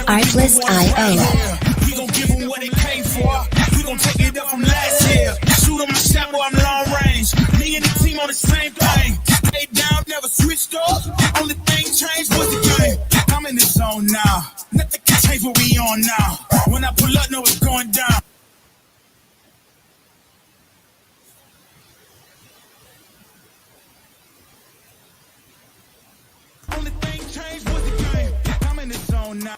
Artlist.io. We gon' give them what they came for. We gon' take it up from last year. Shoot on my shot while I'm long range. Me and the team on the same thing. Stay down, never switched up. Only thing changed was the game. I'm in the zone now. Nothing can change what we on now. When I pull up, know it's going down. Only thing changed was the game. I'm in the zone now.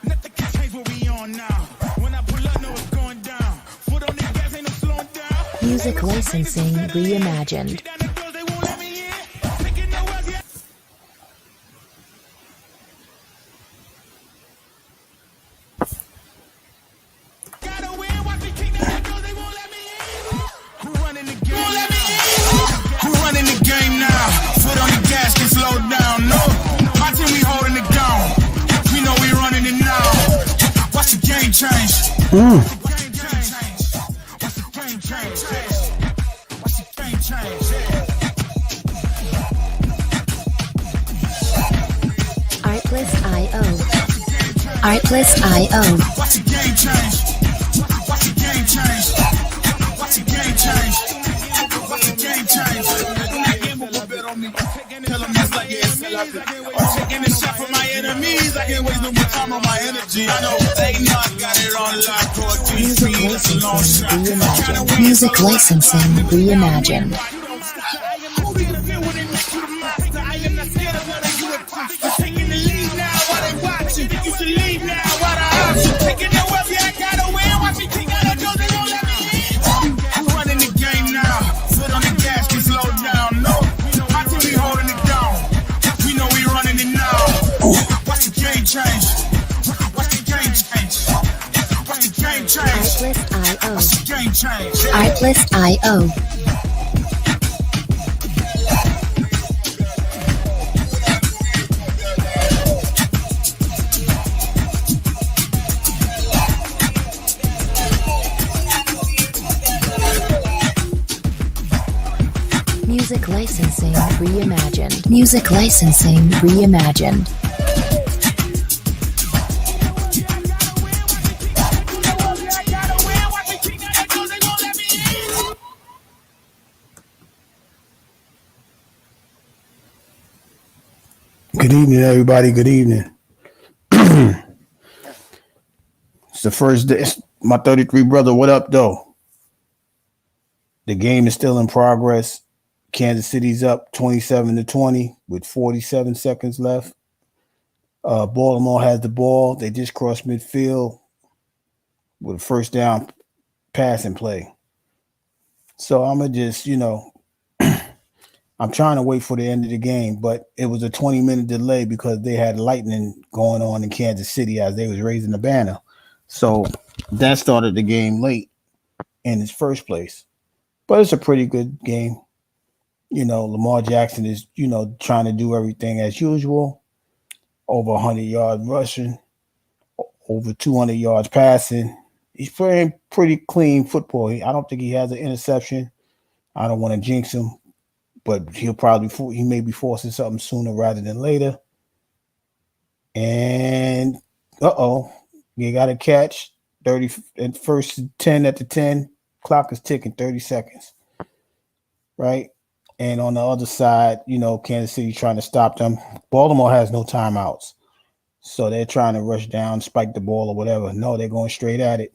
Nothing can change what we on now. When I pull up, know it's going down. Foot on the gas, ain't no slowing down. Music licensing reimagined. Artlist.io. Artlist.io. Watch the game change. Watch the game change. Watch the game change. Watch the game change. Tell them it's like it's. I'm taking a shot for my enemies. I can't waste no more time on my energy. I know they know I got it on lock. Music licensing reimagined. Artlist.io. Music licensing reimagined. Music licensing reimagined. Good evening, everybody. Good evening. It's the first day. It's my 33 brother. What up, though? The game is still in progress. Kansas City's up 27-20 with 47 seconds left. Baltimore has the ball. They just crossed midfield with a first down pass and play. So I'm going to just, I'm trying to wait for the end of the game, but it was a 20-minute delay because they had lightning going on in Kansas City as they was raising the banner. So that started the game late in its first place. But it's a pretty good game. Lamar Jackson is, trying to do everything as usual. Over 100 yards rushing, over 200 yards passing. He's playing pretty clean football. I don't think he has an interception. I don't want to jinx him. But he may be forcing something sooner rather than later. And you got to catch 30 at first 10 at the 10. Clock is ticking 30 seconds. Right. And on the other side, Kansas City trying to stop them. Baltimore has no timeouts. So they're trying to rush down, spike the ball or whatever. No, they're going straight at it.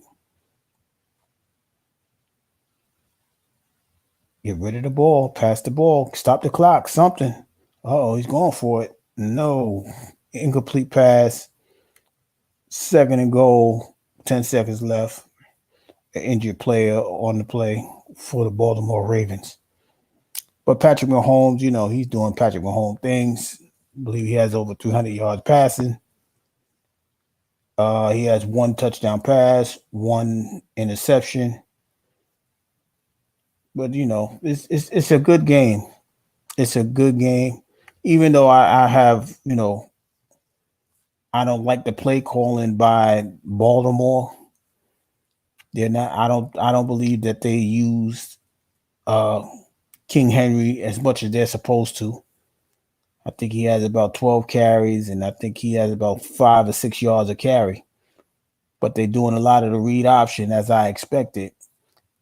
Get rid of the ball, pass the ball, stop the clock, something. He's going for it. No, incomplete pass. 2nd and goal, 10 seconds left. An injured player on the play for the Baltimore Ravens. But Patrick Mahomes, he's doing Patrick Mahomes things. I believe he has over 300 yards passing. He has 1 touchdown pass, 1 interception. But, it's a good game. It's a good game. Even though I have, I don't like the play calling by Baltimore. They're not. I don't believe that they used King Henry as much as they're supposed to. I think he has about 12 carries, and I think he has about 5 or 6 yards of carry. But they're doing a lot of the read option as I expected.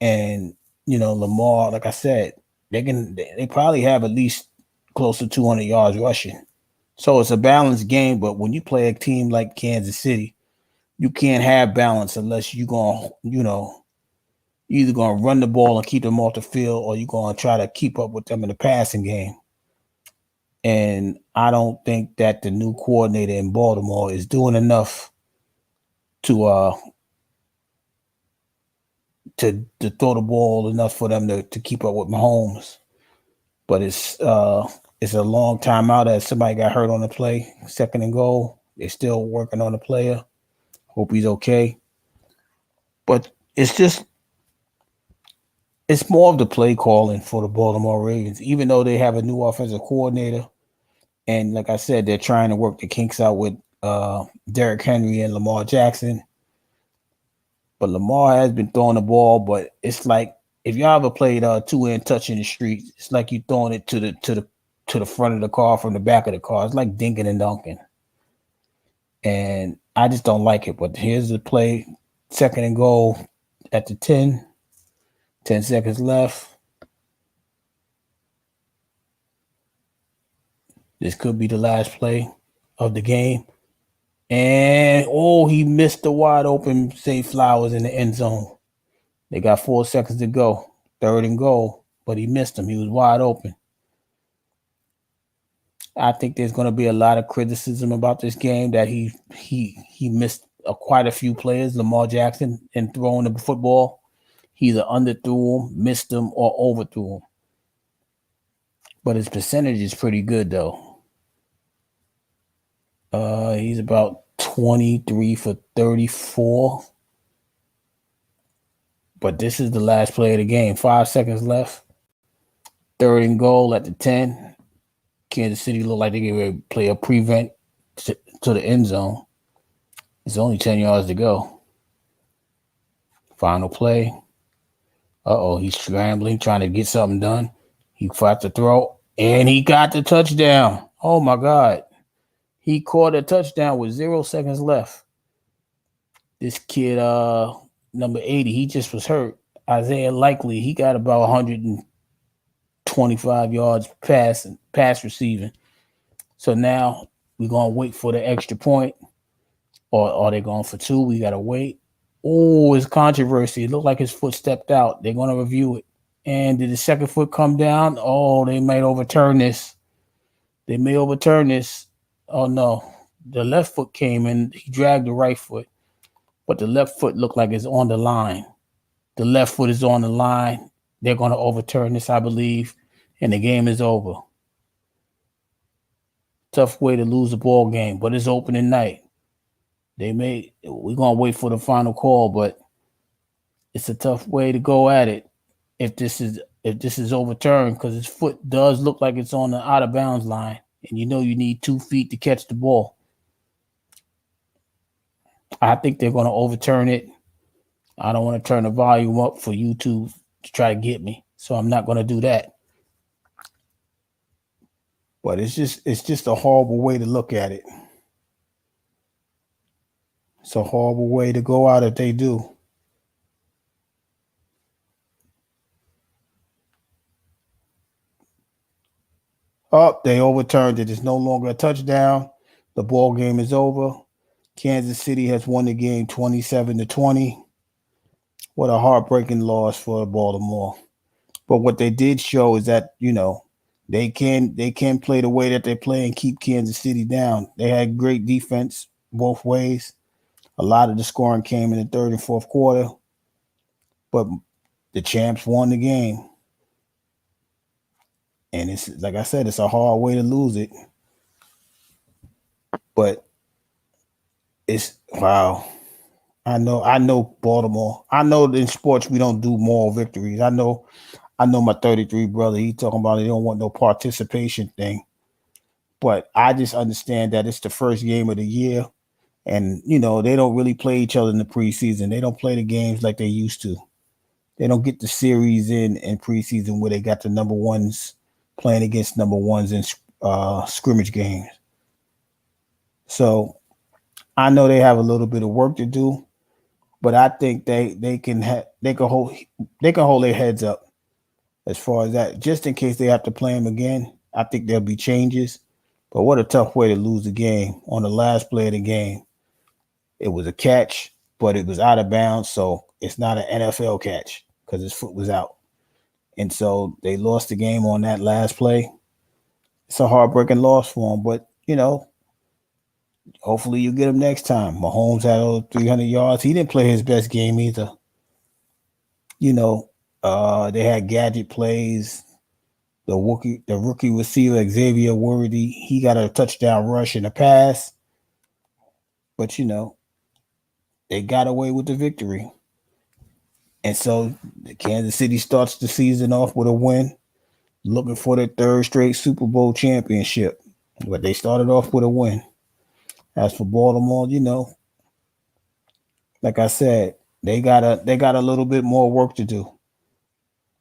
And Lamar, like I said, they probably have at least close to 200 yards rushing. So it's a balanced game. But when you play a team like Kansas City, you can't have balance unless you're going, you're either going to run the ball and keep them off the field, or you're going to try to keep up with them in the passing game. And I don't think that the new coordinator in Baltimore is doing enough to throw the ball enough for them to keep up with Mahomes. But it's a long time out as somebody got hurt on the play, 2nd and goal. They're still working on the player. Hope he's okay. But it's more of the play calling for the Baltimore Ravens, even though they have a new offensive coordinator. And like I said, they're trying to work the kinks out with Derrick Henry and Lamar Jackson. But Lamar has been throwing the ball, but it's like if y'all ever played two-hand touch in the street, it's like you throwing it to the front of the car from the back of the car. It's like dinking and dunking. And I just don't like it. But here's the play, 2nd and goal at the 10 seconds left. This could be the last play of the game. And, he missed the wide open Zay Flowers in the end zone. They got 4 seconds to go. 3rd and goal, but he missed him. He was wide open. I think there's going to be a lot of criticism about this game that he missed quite a few players, Lamar Jackson, in throwing the football. He either underthrew him, missed him, or overthrew him. But his percentage is pretty good, though. He's about 23 for 34. But this is the last play of the game. 5 seconds left. 3rd and goal at the 10. Kansas City look like they're going to play a prevent to the end zone. It's only 10 yards to go. Final play. He's scrambling, trying to get something done. He fought to throw, and he got the touchdown. Oh, my God. He caught a touchdown with 0 seconds left. This kid, number 80, he just was hurt. Isaiah Likely, he got about 125 yards pass receiving. So now we're going to wait for the extra point. Or are they going for 2? We got to wait. It's controversy. It looked like his foot stepped out. They're going to review it. And did the second foot come down? They might overturn this. They may overturn this. Oh, no. The left foot came in. He dragged the right foot. But the left foot looked like it's on the line. The left foot is on the line. They're going to overturn this, I believe. And the game is over. Tough way to lose a ball game. But it's opening night. We're going to wait for the final call. But it's a tough way to go at it. If this is overturned, because his foot does look like it's on the out of bounds line. And you need 2 feet to catch the ball. I think they're going to overturn it. I don't want to turn the volume up for YouTube to try to get me. So I'm not going to do that. But it's just a horrible way to look at it. It's a horrible way to go out if they do. They overturned it. It's no longer a touchdown. The ball game is over. Kansas City has won the game 27-20. What a heartbreaking loss for Baltimore. But what they did show is that, they can play the way that they play and keep Kansas City down. They had great defense both ways. A lot of the scoring came in the 3rd and 4th quarter. But the champs won the game. And it's like I said, it's a hard way to lose it. But wow. I know Baltimore. I know in sports we don't do moral victories. I know my 33 brother, he talking about he don't want no participation thing. But I just understand that it's the first game of the year. And they don't really play each other in the preseason. They don't play the games like they used to. They don't get the series in preseason where they got the number ones playing against number ones in scrimmage games. So I know they have a little bit of work to do, but I think they can hold their heads up as far as that. Just in case they have to play them again, I think there'll be changes. But what a tough way to lose the game on the last play of the game. It was a catch, but it was out of bounds, so it's not an NFL catch because his foot was out. And so they lost the game on that last play. It's a heartbreaking loss for them, but, hopefully you get him next time. Mahomes had over 300 yards. He didn't play his best game either. They had gadget plays. The rookie receiver, Xavier Worthy, he got a touchdown rush and a pass. But, they got away with the victory. And so Kansas City starts the season off with a win, looking for their third straight Super Bowl championship. But they started off with a win. As for Baltimore, like I said, they got a little bit more work to do.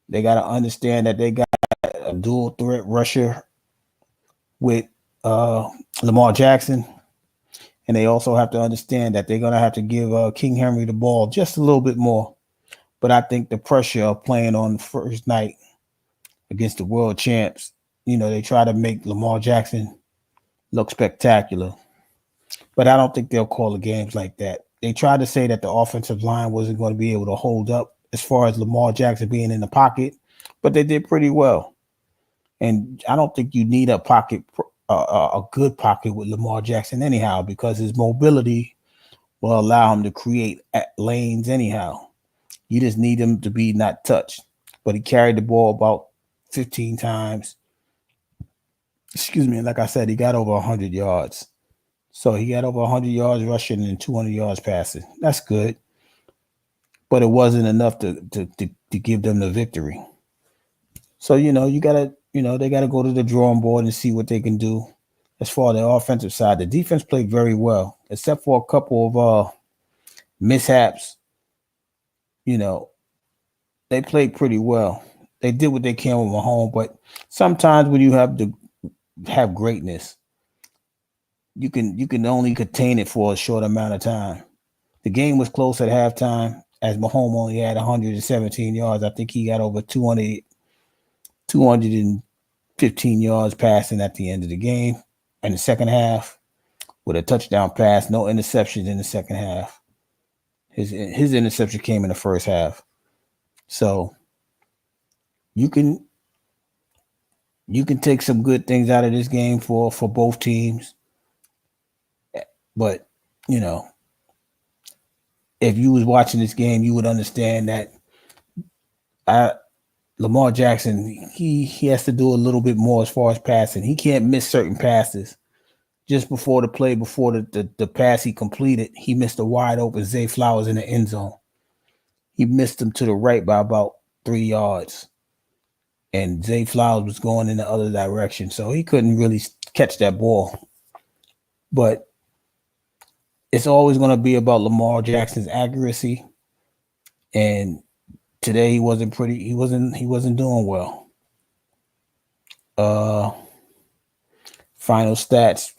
They got to understand that they got a dual threat rusher with Lamar Jackson. And they also have to understand that they're going to have to give King Henry the ball just a little bit more. But I think the pressure of playing on the first night against the world champs, they try to make Lamar Jackson look spectacular. But I don't think they'll call the games like that. They tried to say that the offensive line wasn't going to be able to hold up as far as Lamar Jackson being in the pocket, but they did pretty well. And I don't think you need a good pocket with Lamar Jackson anyhow, because his mobility will allow him to create lanes anyhow. You just need him to be not touched. But he carried the ball about 15 times. Excuse me. Like I said, he got over 100 yards. So he got over 100 yards rushing and 200 yards passing. That's good. But it wasn't enough to give them the victory. So, they got to go to the drawing board and see what they can do as far as the offensive side. The defense played very well, except for a couple of mishaps. They played pretty well. They did what they can with Mahomes, but sometimes when you have greatness, you can only contain it for a short amount of time. The game was close at halftime, as Mahomes only had 117 yards. I think he got over 215 yards passing at the end of the game in the second half with a touchdown pass, no interceptions in the second half. His interception came in the first half. So you can take some good things out of this game for both teams. But, if you was watching this game, you would understand that Lamar Jackson, he has to do a little bit more as far as passing. He can't miss certain passes. Just before the play, before the pass he completed, he missed a wide open Zay Flowers in the end zone. He missed him to the right by about 3 yards. And Zay Flowers was going in the other direction, so he couldn't really catch that ball. But it's always going to be about Lamar Jackson's accuracy. And today he wasn't doing well. Final stats,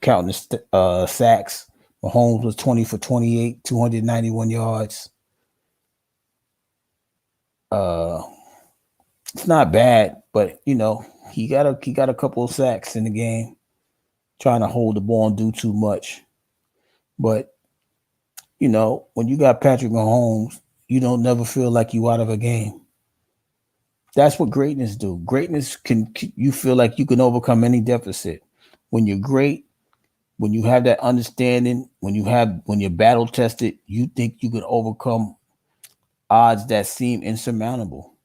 counting the sacks. Mahomes was 20 for 28, 291 yards. It's not bad, but he got a couple of sacks in the game, trying to hold the ball and do too much. But when you got Patrick Mahomes, you don't never feel like you out of a game. That's what greatness do. Greatness you feel like you can overcome any deficit. When you're great, when you have that understanding, when you're battle tested, you think you can overcome odds that seem insurmountable.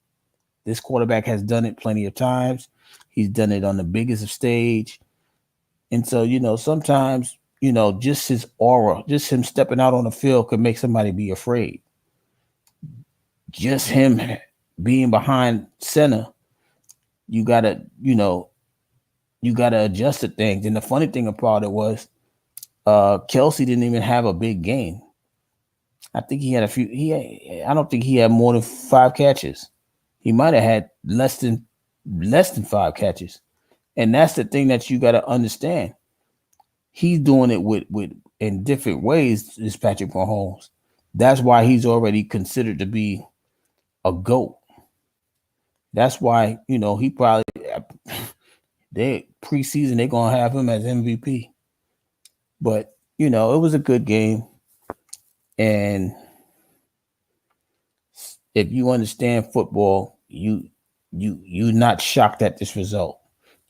This quarterback has done it plenty of times. He's done it on the biggest stage. And so, sometimes, just his aura, just him stepping out on the field could make somebody be afraid. Just him being behind center, you gotta adjust to things. And the funny thing about it was Kelsey didn't even have a big game. I think he had a few. I don't think he had more than 5 catches. He might have had less than 5 catches. And that's the thing that you got to understand. He's doing it with in different ways. Is Patrick Mahomes. That's why he's already considered to be a GOAT. That's why he probably they preseason they're gonna have him as MVP. But it was a good game. And if you understand football, you're not shocked at this result.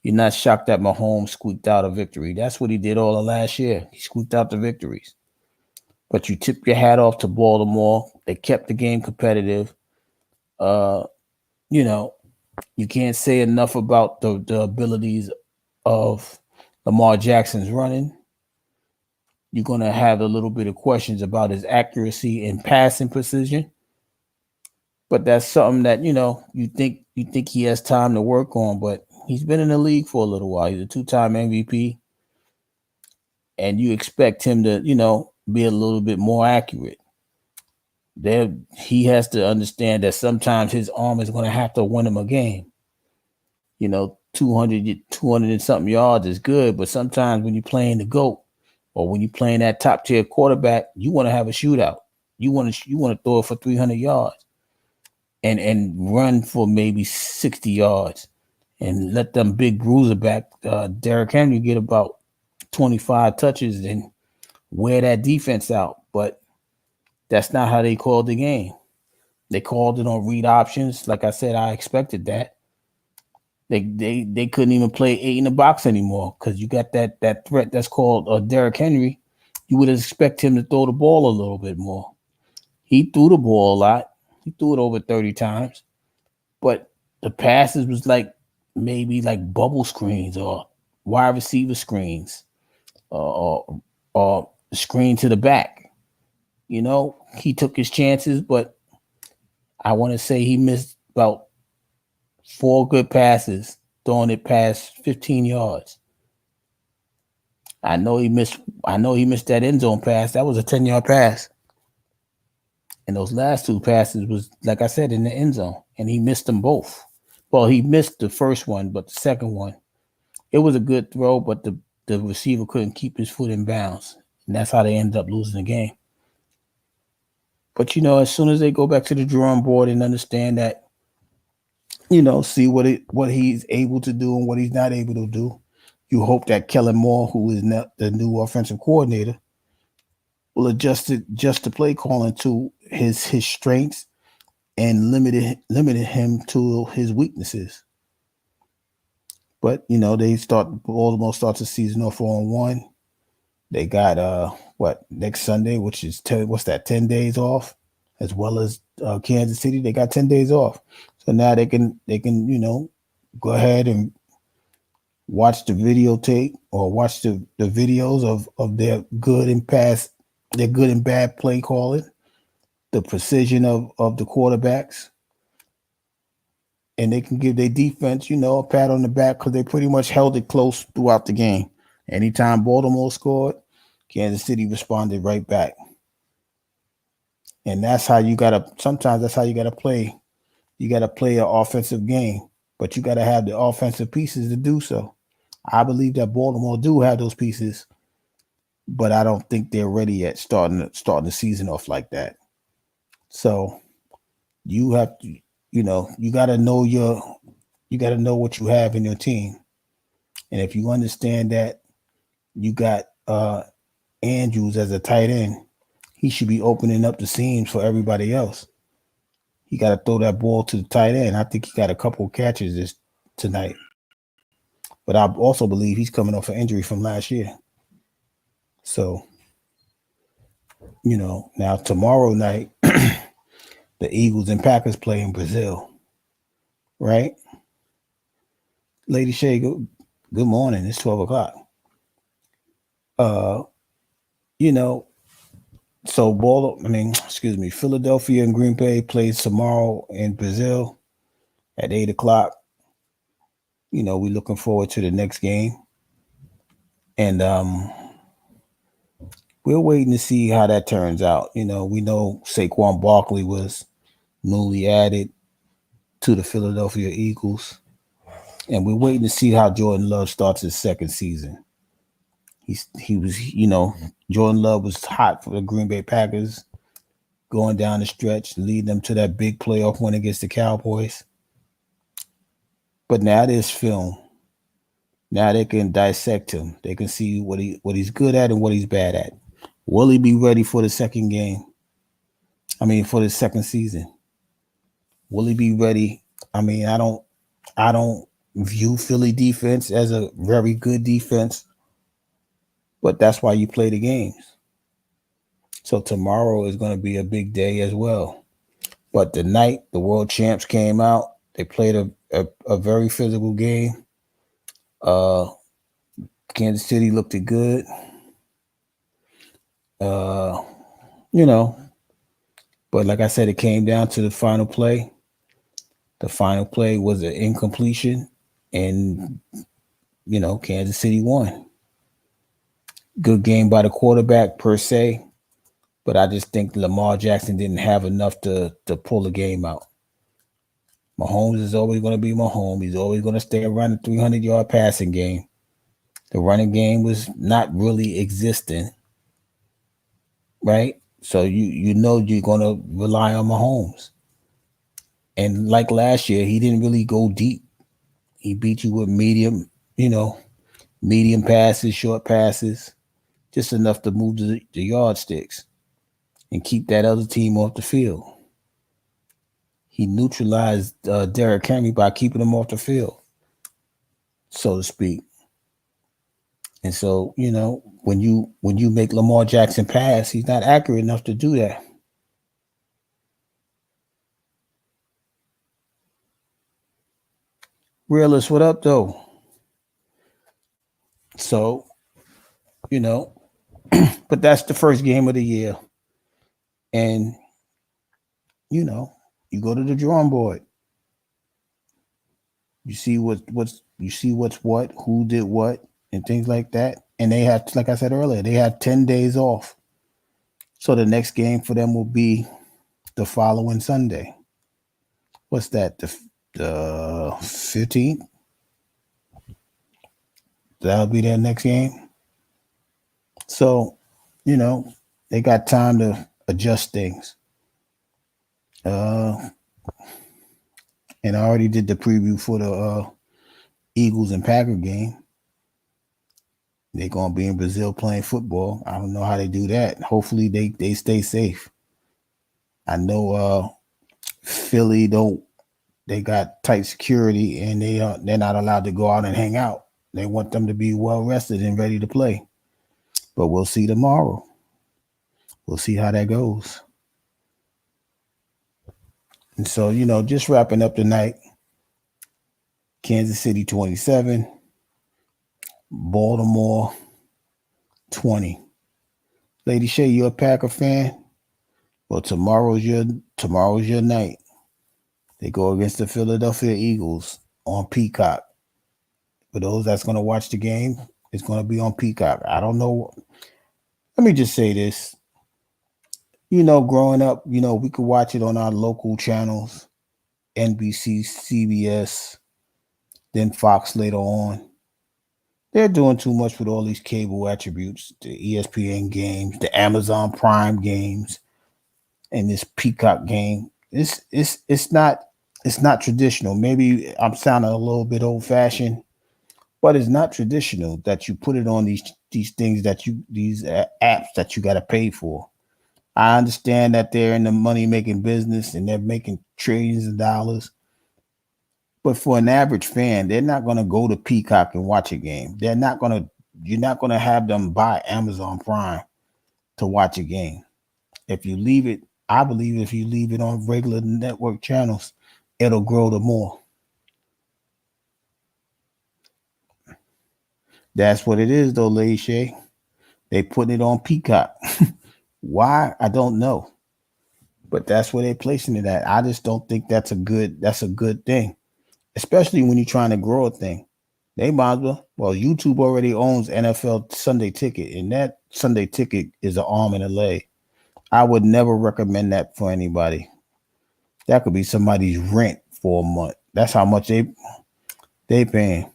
You're not shocked that Mahomes squeaked out a victory. That's what he did all of last year. He squeaked out the victories. But you tip your hat off to Baltimore. They kept the game competitive. You can't say enough about the abilities of Lamar Jackson's running. You're going to have a little bit of questions about his accuracy and passing precision. But that's something that, you think he has time to work on, but he's been in the league for a little while. He's a 2-time MVP. And you expect him to, be a little bit more accurate. He has to understand that sometimes his arm is going to have to win him a game. 200 and something yards is good, but sometimes when you're playing the GOAT or when you're playing that top tier quarterback, you want to have a shootout. You want to throw it for 300 yards and run for maybe 60 yards and let them big bruiser back Derrick Henry get about 25 touches and wear that defense out. But that's not how they called the game. They called it on read options. Like I said, I expected that. They couldn't even play 8 in the box anymore because you got that threat that's called Derrick Henry. You would expect him to throw the ball a little bit more. He threw the ball a lot. He threw it over 30 times. But the passes was maybe like bubble screens or wide receiver screens or screen to the back. He took his chances, but I want to say he missed about 4 good passes, throwing it past 15 yards. I know he missed that end zone pass. That was a 10-yard pass. And those last 2 passes was, like I said, in the end zone. And he missed them both. Well, he missed the first one, but the second one, it was a good throw, but the receiver couldn't keep his foot in bounds. And that's how they ended up losing the game. But, as soon as they go back to the drawing board and understand that, see what he's able to do and what he's not able to do, you hope that Kellen Moore, who is the new offensive coordinator, will adjust the play calling to his strengths and limited him to his weaknesses. But Baltimore starts the season off 4-1. They got next Sunday, which is 10 days off, as well as Kansas City. They got 10 days off, so now they can go ahead and watch the videotape or watch the videos of their good and bad play calling, the precision of the quarterbacks, and they can give their defense, a pat on the back because they pretty much held it close throughout the game. Anytime Baltimore scored, Kansas City responded right back. And that's how you gotta play. You gotta play an offensive game, but you gotta have the offensive pieces to do so. I believe that Baltimore do have those pieces, but I don't think they're ready yet starting the season off like that. So you have to, you gotta know what you have in your team. And if you understand that you got Andrews as a tight end, he should be opening up the seams for everybody else. He got to throw that ball to the tight end. I think he got a couple of catches tonight. But I also believe he's coming off an injury from last year. So, now tomorrow night, the Eagles and Packers play in Brazil, right? Lady Shay, good morning. It's 12 o'clock. So Philadelphia and Green Bay plays tomorrow in Brazil at 8 o'clock. We're looking forward to the next game. And we're waiting to see how that turns out. You know, we know Saquon Barkley was newly added to the Philadelphia Eagles, and we're waiting to see how Jordan Love starts his second season. He was, you know, Jordan Love was hot for the Green Bay Packers going down the stretch, leading them to that big playoff win against the Cowboys. But now there's film. Now they can dissect him. They can see what he's good at and what he's bad at. Will he be ready for the second game? I mean, for the second season. Will he be ready? I mean, I don't view Philly defense as a very good defense, but that's why you play the games. So tomorrow is going to be a big day as well. But the night the world champs came out, they played a very physical game. Kansas City looked good. You know, but like I said, it came down to the final play. The final play was an incompletion, and, you know, Kansas City won. Good game by the quarterback per se, but I just think Lamar Jackson didn't have enough to pull the game out. Mahomes is always going to be Mahomes. He's always going to stay around the 300-yard passing game. The running game was not really existing, right? So you know you're going to rely on Mahomes. And like last year, he didn't really go deep. He beat you with medium passes, short passes, just enough to move the yardsticks and keep that other team off the field. He neutralized Derrick Henry by keeping him off the field, so to speak. And so, you know, when you make Lamar Jackson pass, he's not accurate enough to do that. Realist, what up, though? So, you know, but that's the first game of the year. And, you know, you go to the drawing board. You see what's what, who did what, and things like that. And they have, like I said earlier, they have 10 days off. So the next game for them will be the following Sunday. What's that? The 15th? That'll be their next game. So, you know, they got time to adjust things. And I already did the preview for the Eagles and Packer game. They're going to be in Brazil playing football. I don't know how they do that. Hopefully they stay safe. I know Philly they got tight security, and they're not allowed to go out and hang out. They want them to be well rested and ready to play. But we'll see tomorrow. We'll see how that goes. And so, you know, just wrapping up the night. Kansas City 27, Baltimore 20. Lady Shay, you a Packer fan? Well, tomorrow's your night. They go against the Philadelphia Eagles on Peacock. For those that's going to watch the game, it's going to be on Peacock. I don't know. Let me just say this. You know, growing up, you know, we could watch it on our local channels, NBC, CBS, then Fox later on. They're doing too much with all these cable attributes, the ESPN games, the Amazon Prime games, and this Peacock game. It's not traditional. Maybe I'm sounding a little bit old-fashioned, but it's not traditional that you put it on these things these apps that you got to pay for. I understand that they're in the money-making business and they're making trillions of dollars. But for an average fan, they're not going to go to Peacock and watch a game. You're not going to have them buy Amazon Prime to watch a game. If you leave it, I believe if you leave it on regular network channels, it'll grow the more. That's what it is, though, Lady Shay. They putting it on Peacock. Why? I don't know. But that's where they're placing it at. I just don't think that's a good thing. Especially when you're trying to grow a thing. They might as well. Well, YouTube already owns NFL Sunday Ticket, and that Sunday Ticket is an arm and a leg. I would never recommend that for anybody. That could be somebody's rent for a month. That's how much they paying.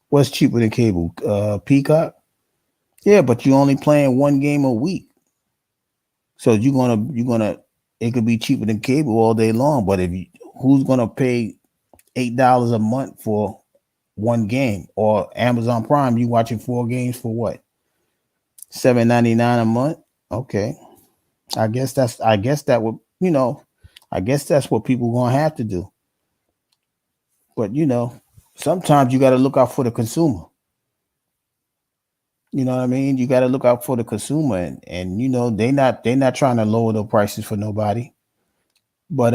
What's cheaper than cable? Peacock? Yeah, but you're only playing one game a week. So you're gonna it could be cheaper than cable all day long. But who's gonna pay $8 a month for one game? Or Amazon Prime, you watching 4 games for what? $7.99 a month? Okay. I guess that would, I guess that's what people gonna have to do. But sometimes you gotta look out for the consumer. You know what I mean? You gotta look out for the consumer, and they not trying to lower the prices for nobody. But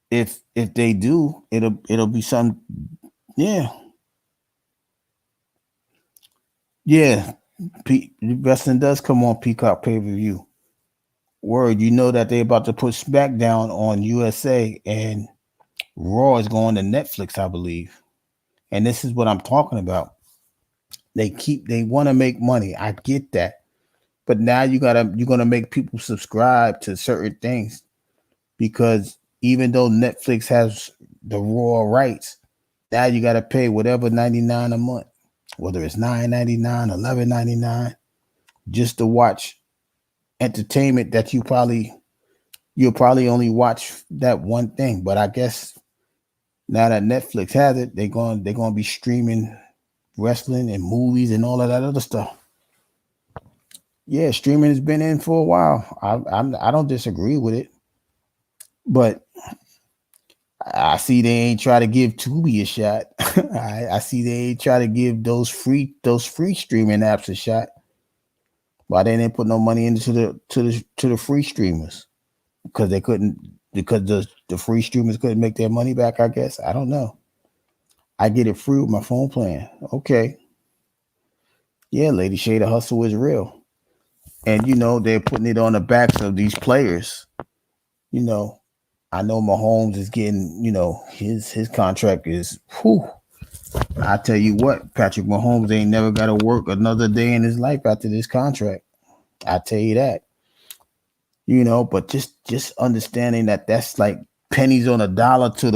if they do, it'll be some. Yeah, yeah. Wrestling does come on Peacock pay-per-view. Word, you know that they about to put SmackDown on USA, and Raw is going to Netflix, I believe. And this is what I'm talking about. They want to make money. I get that. But now you're gonna make people subscribe to certain things, because even though Netflix has the raw rights, now you gotta pay whatever 99 a month, whether it's $9.99, $11.99, just to watch entertainment that you'll probably only watch that one thing. But I guess now that Netflix has it, they're gonna be streaming wrestling and movies and all of that other stuff. Yeah, streaming has been in for a while. I don't disagree with it, but I see they ain't try to give Tubi a shot. I see they ain't try to give those free streaming apps a shot. Why they didn't put no money into the free streamers? Because they couldn't, because the free streamers couldn't make their money back, I guess. I don't know. I get it free with my phone plan. Okay. Yeah, Lady Shay, the hustle is real. And they're putting it on the backs of these players. I know Mahomes is getting, his contract is whew. I tell you what, Patrick Mahomes ain't never got to work another day in his life after this contract. I tell you that. But just understanding that that's like pennies on a dollar to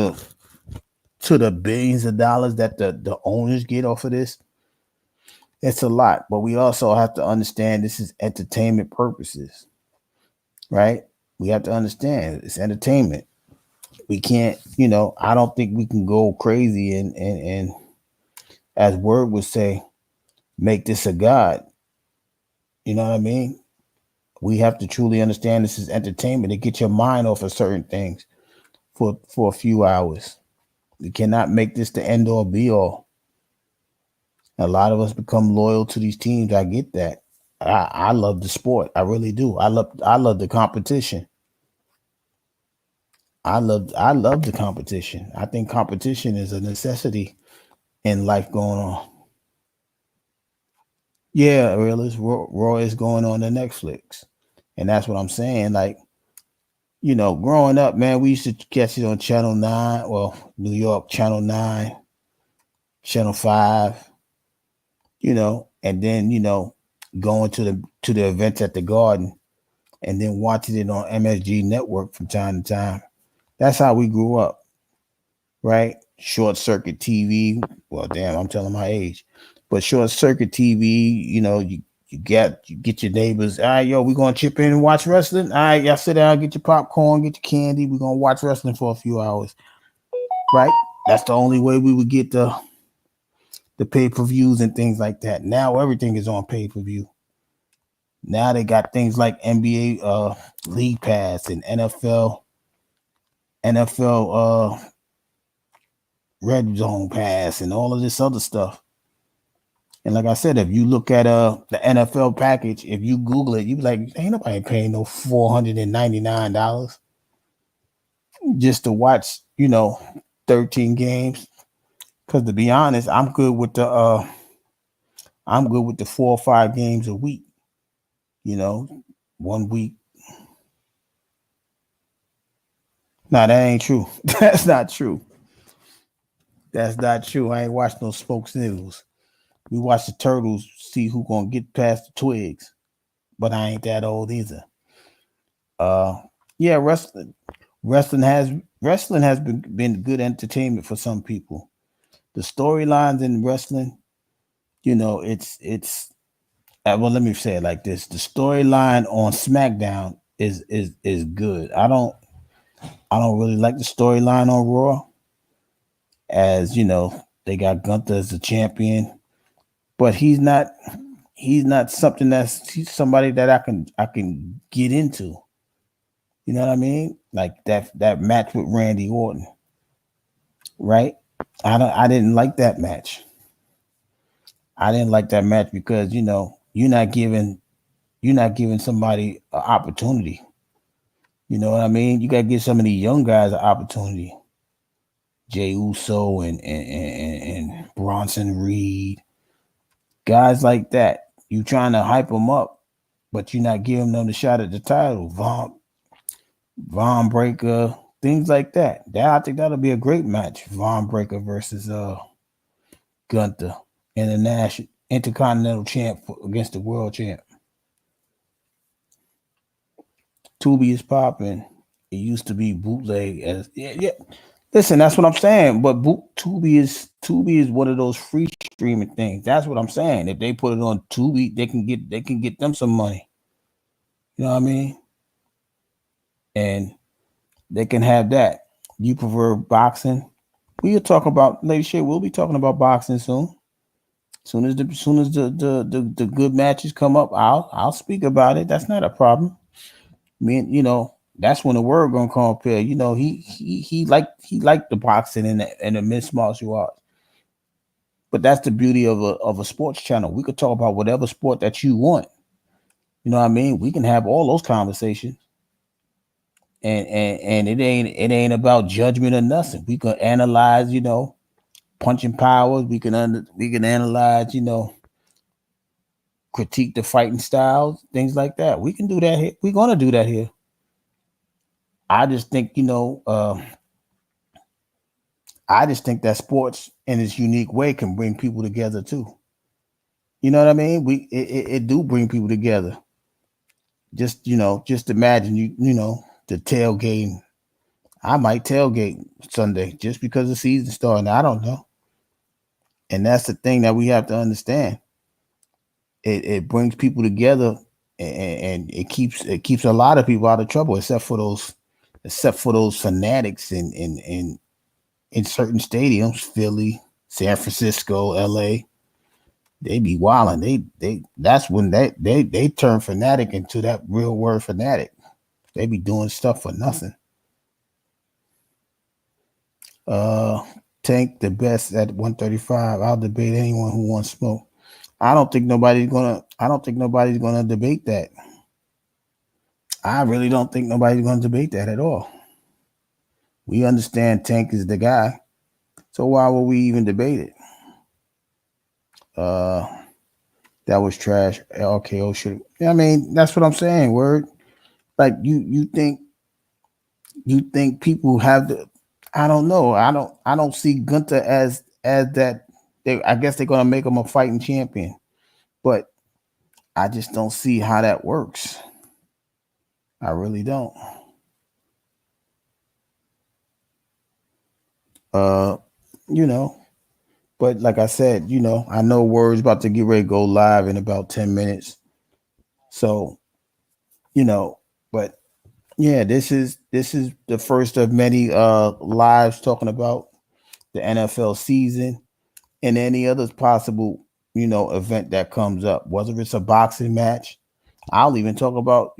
the billions of dollars that the owners get off of this. It's a lot, but we also have to understand this is entertainment purposes, right? We have to understand it's entertainment. We can't, I don't think we can go crazy and as Word would say, make this a god. You know what I mean? We have to truly understand this is entertainment to get your mind off of certain things for a few hours. We cannot make this the end all be all. A lot of us become loyal to these teams. I get that. I love the sport. I really do. I love the competition. I love the competition. I think competition is a necessity in life going on. Yeah, realist. Raw is going on to Netflix. And that's what I'm saying. Like, growing up, man, we used to catch it on Channel 9. Well, New York, Channel 9, Channel 5. And then, going to the events at the Garden and then watching it on MSG Network from time to time. That's how we grew up, right? Short circuit TV. Well, damn, I'm telling my age. But short circuit TV, you get your neighbors. All right, yo, we're going to chip in and watch wrestling. All right, y'all sit down, get your popcorn, get your candy. We're going to watch wrestling for a few hours, right? That's the only way we would get the pay-per-views and things like that. Now everything is on pay-per-view. Now they got things like NBA League Pass and NFL Red Zone Pass and all of this other stuff. And like I said, if you look at the NFL package, if you Google it, you be like, ain't nobody paying no $499 just to watch, 13 games. Because to be honest, I'm good with the 4 or 5 games a week. 1 week. No, that ain't true. That's not true. That's not true. I ain't watched no Spokes News. We watch the Turtles, see who gonna get past the twigs. But I ain't that old either. Yeah, wrestling has been good entertainment for some people. The storylines in wrestling, it's well, let me say it like this: the storyline on SmackDown is good. I don't really like the storyline on Raw, as they got Gunther as the champion, but he's not something he's somebody that I can get into. You know what I mean? Like that match with Randy Orton, right? I didn't like that match. I didn't like that match because you're not giving somebody an opportunity. You know what I mean? You gotta give some of these young guys an opportunity. Jay Uso and Bronson Reed, guys like that. You trying to hype them up, but you're not giving them the shot at the title. Von Breaker, things like that. I think that'll be a great match. Von Breaker versus Gunther and the national intercontinental champ against the world champ. Tubi is popping. It used to be bootleg as yeah. Listen, that's what I'm saying. But Tubi is one of those free streaming things. That's what I'm saying. If they put it on Tubi, they can get them some money. You know what I mean? And they can have that. You prefer boxing? We'll talk about Lady Shay. We'll be talking about boxing soon. Soon as the good matches come up, I'll speak about it. That's not a problem. That's when the word gonna come up here. He liked the boxing and the mixed martial arts. But that's the beauty of a sports channel. We could talk about whatever sport that you want. You know what I mean? We can have all those conversations. And it ain't about judgment or nothing. We can analyze, punching powers. We can analyze, critique the fighting styles, things like that. We can do that here. We're gonna do that here. I just think, that sports in its unique way can bring people together too. You know what I mean? It do bring people together. Just imagine the tailgate. I might tailgate Sunday just because the season's starting. I don't know. And that's the thing that we have to understand. It brings people together, and it keeps a lot of people out of trouble, except for those fanatics in certain stadiums, Philly, San Francisco, LA. They be wilding. That's when they turn fanatic into that real word fanatic. They be doing stuff for nothing. Tank the best at 135. I'll debate anyone who wants smoke. I don't think nobody's gonna debate that. I really don't think nobody's gonna debate that at all. We understand Tank is the guy, so why would we even debate it? That was trash. LKO should. I mean, that's what I'm saying. Word, like you think people have the. I don't know. I don't see Gunther as that. I guess they're gonna make him a fighting champion, but I just don't see how that works. I really don't. But like I said, I know Word's about to get ready to go live in about 10 minutes. So, but yeah, this is the first of many lives talking about the NFL season and any other possible, event that comes up, whether it's a boxing match. I'll even talk about,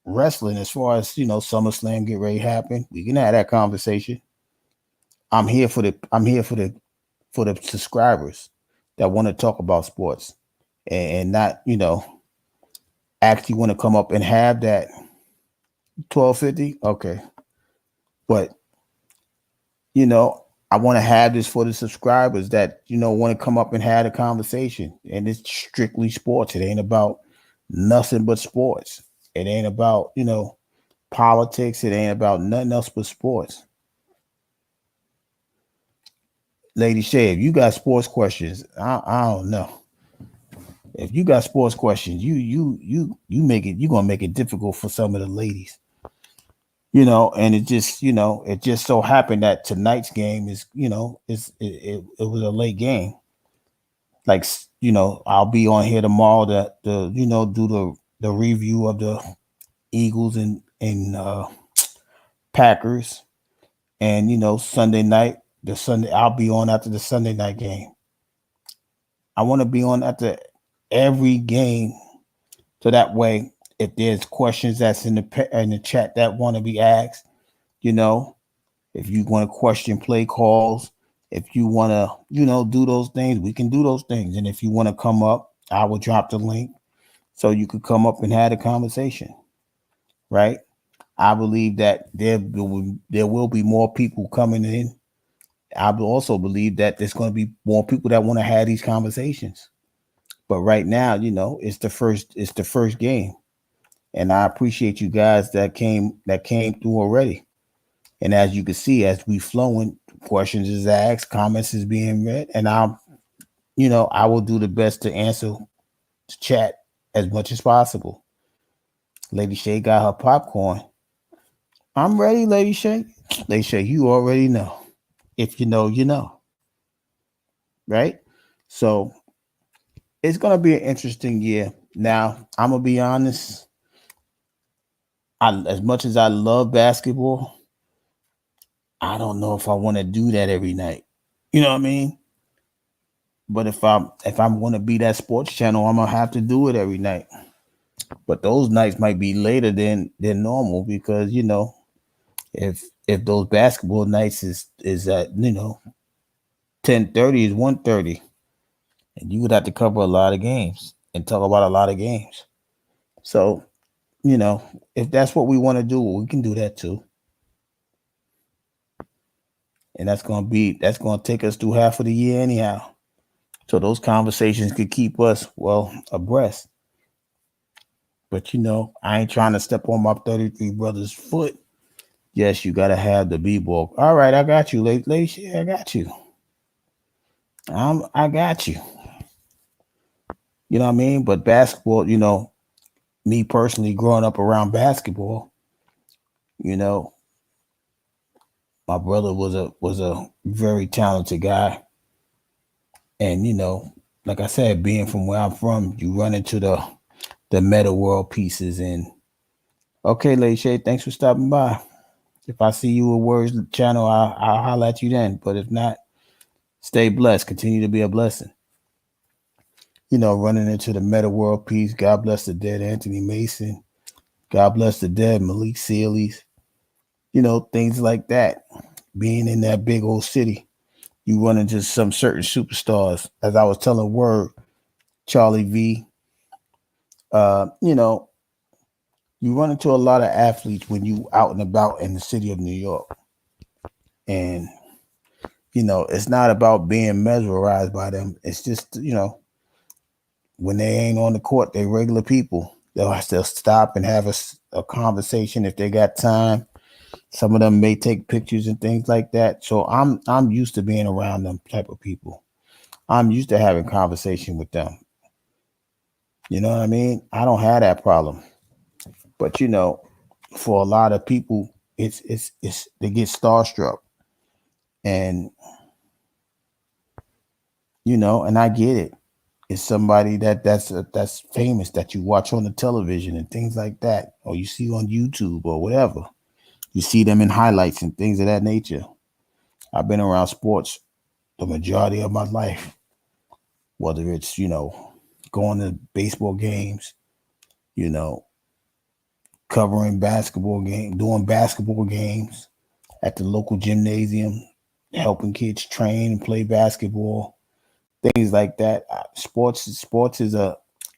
wrestling as far as, SummerSlam get ready to happen. We can have that conversation. I'm here for the subscribers that want to talk about sports and not, actually want to come up and have that 1250. Okay. But, I want to have this for the subscribers that, want to come up and have a conversation. And it's strictly sports. It ain't about nothing but sports. It ain't about, politics. It ain't about nothing else but sports. Lady Shay, if you got sports questions, I don't know. If you got sports questions, you make it. You gonna make it difficult for some of the ladies. And it just so happened that tonight's game is, it was a late game. Like, I'll be on here tomorrow to do the review of the Eagles and Packers, and Sunday night, I'll be on after the Sunday night game. I want to be on after every game, so that way, if there's questions that's in the chat that want to be asked, if you want to question play calls, if you want to, do those things, we can do those things. And if you want to come up, I will drop the link so you could come up and have a conversation, right? I believe that there will be more people coming in. I also believe that there's going to be more people that want to have these conversations. But right now, it's the first game. And I appreciate you guys that came through already. And as you can see, as we flowing, questions is asked, comments is being read, and I will do the best to answer the chat as much as possible. Lady Shay got her popcorn. I'm ready, Lady Shay. Lady Shay, you already know. If you know, you know. Right? So it's gonna be an interesting year. Now, I'm gonna be honest. As much as I love basketball, I don't know if I want to do that every night. You know what I mean? But if I'm going to be that sports channel, I'm gonna have to do it every night. But those nights might be later than normal because if those basketball nights is at 10:30 is 1:30, and you would have to cover a lot of games and talk about a lot of games. So if that's what we want to do, we can do that too. And that's going to take us through half of the year anyhow. So those conversations could keep us abreast. But I ain't trying to step on my 33 brother's foot. Yes, you got to have the b-ball. All right, I got you, lady. I got you. I got you. You know what I mean? But basketball, me personally growing up around basketball, my brother was a very talented guy. And, like I said, being from where I'm from, you run into the meta world pieces. And okay, Lady Shay, thanks for stopping by. If I see you at Words channel, I'll holler at you then. But if not, stay blessed. Continue to be a blessing. Running into the meta world piece. God bless the dead Anthony Mason. God bless the dead Malik Sealy's. Things like that. Being in that big old city, you run into some certain superstars. As I was telling Word, Charlie V. You run into a lot of athletes when you out and about in the city of New York. And, it's not about being mesmerized by them. It's just, when they ain't on the court, they regular people. They'll stop and have a conversation if they got time. Some of them may take pictures and things like that. So I'm used to being around them type of people. I'm used to having conversation with them. You know what I mean? I don't have that problem. But for a lot of people, it's they get starstruck. And and I get it. It's somebody that's famous that you watch on the television and things like that, or you see on YouTube or whatever. You see them in highlights and things of that nature. I've been around sports the majority of my life, whether it's, going to baseball games, covering basketball games, doing basketball games at the local gymnasium, helping kids train and play basketball, things like that. Sports is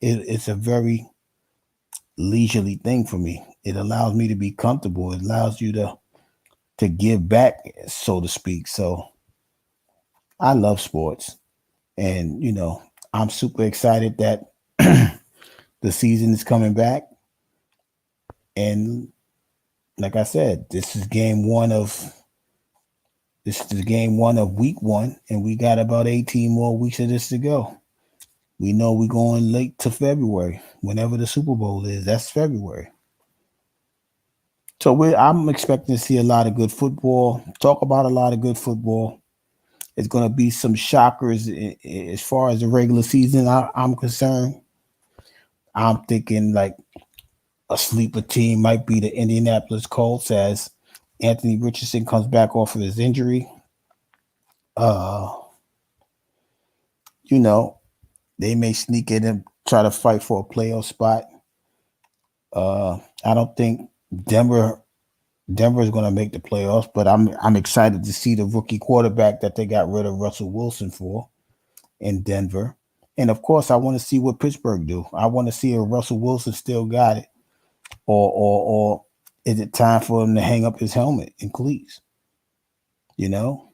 it's a very leisurely thing for me. It allows me to be comfortable. It allows you to give back, so to speak. So I love sports, and I'm super excited that the season is coming back. And like I said, this is game one of This is game 1 of week 1, and we got about 18 more weeks of this to go. We know we're going late to February. Whenever the Super Bowl is, that's February. So I'm expecting to see a lot of good football. Talk about a lot of good football. It's going to be some shockers as far as the regular season I'm concerned. I'm thinking like a sleeper team might be the Indianapolis Colts as Anthony Richardson comes back off of his injury. You know, they may sneak in and try to fight for a playoff spot. I don't think Denver is going to make the playoffs, but I'm excited to see the rookie quarterback that they got rid of Russell Wilson for in Denver. And of course, I want to see what Pittsburgh do. I want to see if Russell Wilson still got it, or is it time for him to hang up his helmet in cleats? You know,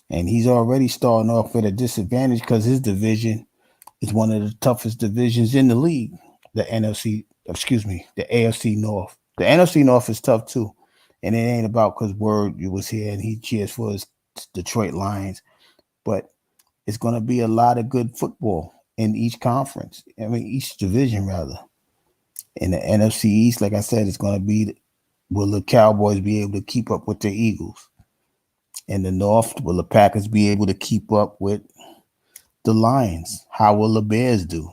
and he's already starting off at a disadvantage because his division is one of the toughest divisions in the league. The AFC North. The NFC North is tough too, and it ain't about because Word was here and he cheers for his Detroit Lions, but it's going to be a lot of good football in each conference. I mean, each division rather. In the NFC East, like I said, it's going to be, will the Cowboys be able to keep up with the Eagles? In the North, will the Packers be able to keep up with the Lions? How will the Bears do?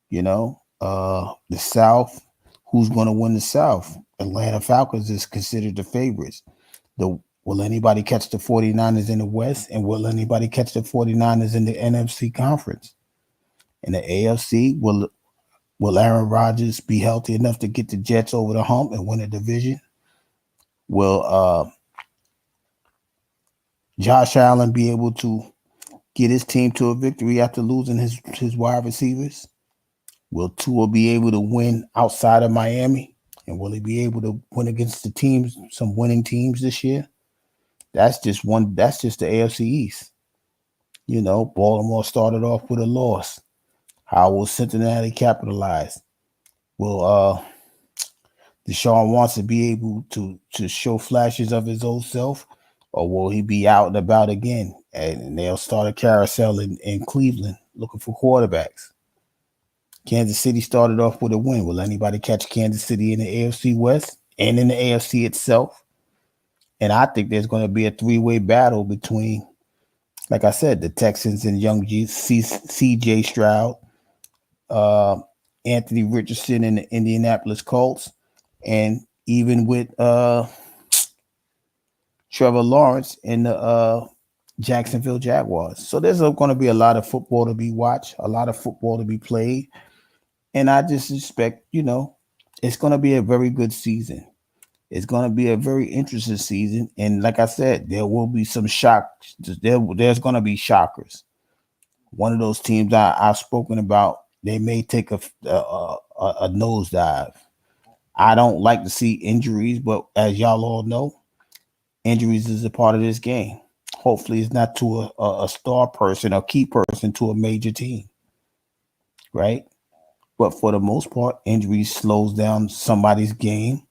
You know, the South, who's going to win the South? Atlanta Falcons is considered the favorites. Will anybody catch the 49ers in the West? And will anybody catch the 49ers in the NFC conference? In the AFC, will Aaron Rodgers be healthy enough to get the Jets over the hump and win a division? Will Josh Allen be able to get his team to a victory after losing his wide receivers? Will Tua be able to win outside of Miami? And will he be able to win against the teams, some winning teams this year? That's just the AFC East. You know, Baltimore started off with a loss. How will Cincinnati capitalize? Will Deshaun Watson be able to show flashes of his old self? Or will he be out and about again? And they'll start a carousel in Cleveland looking for quarterbacks. Kansas City started off with a win. Will anybody catch Kansas City in the AFC West and in the AFC itself? And I think there's going to be a three-way battle between, like I said, the Texans and young C.J. Stroud, Anthony Richardson and the Indianapolis Colts, and even with Trevor Lawrence in the Jacksonville Jaguars. So there's going to be a lot of football to be watched, a lot of football to be played. And I just expect, you know, it's going to be a very good season. It's going to be a very interesting season. And like I said, there will be some shocks. There's going to be shockers. One of those teams I've spoken about, they may take a nosedive. I don't like to see injuries, but as y'all all know, injuries is a part of this game. Hopefully it's not to a star person or key person to a major team, right? But for the most part, injuries slows down somebody's game,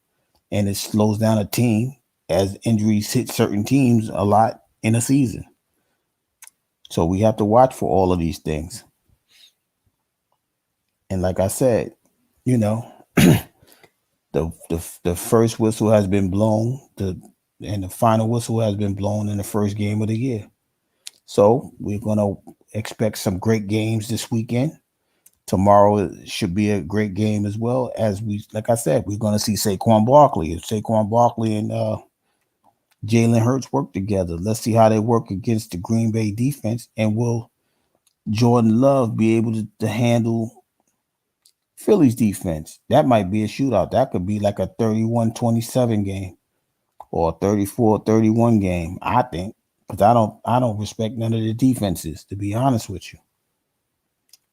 and it slows down a team as injuries hit certain teams a lot in a season. So we have to watch for all of these things. And like I said, you know, the first whistle has been blown, and the final whistle has been blown in the first game of the year. So we're going to expect some great games this weekend. Tomorrow should be a great game as well. As like I said, we're going to see Saquon Barkley. If Saquon Barkley and Jalen Hurts work together, let's see how they work against the Green Bay defense. And will Jordan Love be able to handle Philly's defense? That might be a shootout. That could be like a 31-27 game or a 34-31 game, I think, because I don't respect none of the defenses, to be honest with you.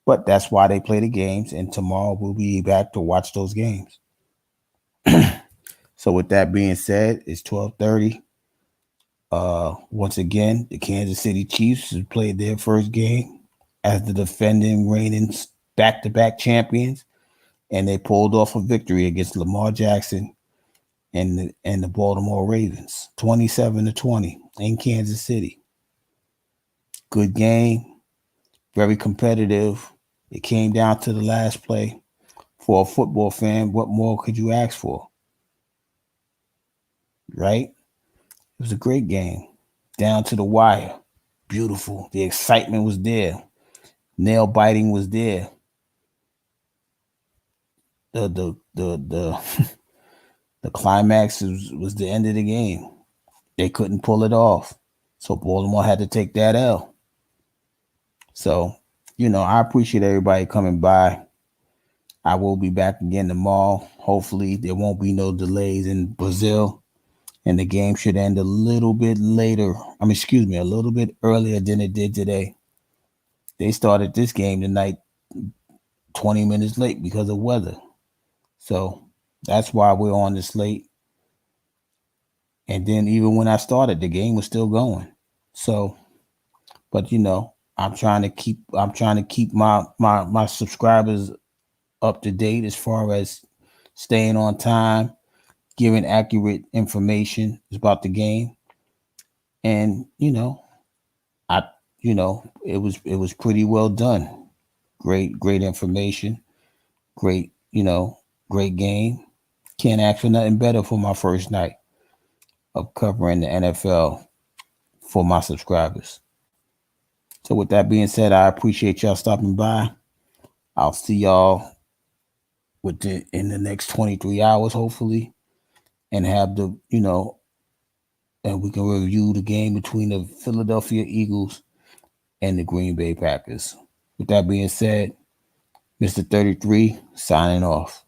But that's why they play the games, and tomorrow we'll be back to watch those games. So with that being said, it's 12:30. Once again, the Kansas City Chiefs have played their first game as the defending reigning back-to-back champions, and they pulled off a victory against Lamar Jackson and the Baltimore Ravens, 27-20. in Kansas City. Good game, very competitive. It came down to the last play. For a football fan, what more could you ask for? Right? It was a great game. Down to the wire. Beautiful. The excitement was there. Nail biting was there. The the climax was the end of the game. They couldn't pull it off. So Baltimore had to take that L. So, I appreciate everybody coming by. I will be back again tomorrow. Hopefully there won't be no delays in Brazil. And the game should end a little bit later. a little bit earlier than it did today. They started this game tonight 20 minutes late because of weather. So that's why we're on this late. And then even when I started, the game was still going. So, but I'm trying to keep my subscribers up to date as far as staying on time, giving accurate information about the game. And it was pretty well done. Great information. Great game. Can't ask for nothing better for my first night of covering the NFL for my subscribers. So with that being said, I appreciate y'all stopping by. I'll see y'all in the next 23 hours, hopefully, and have and we can review the game between the Philadelphia Eagles and the Green Bay Packers. With that being said, Mr. 33 signing off.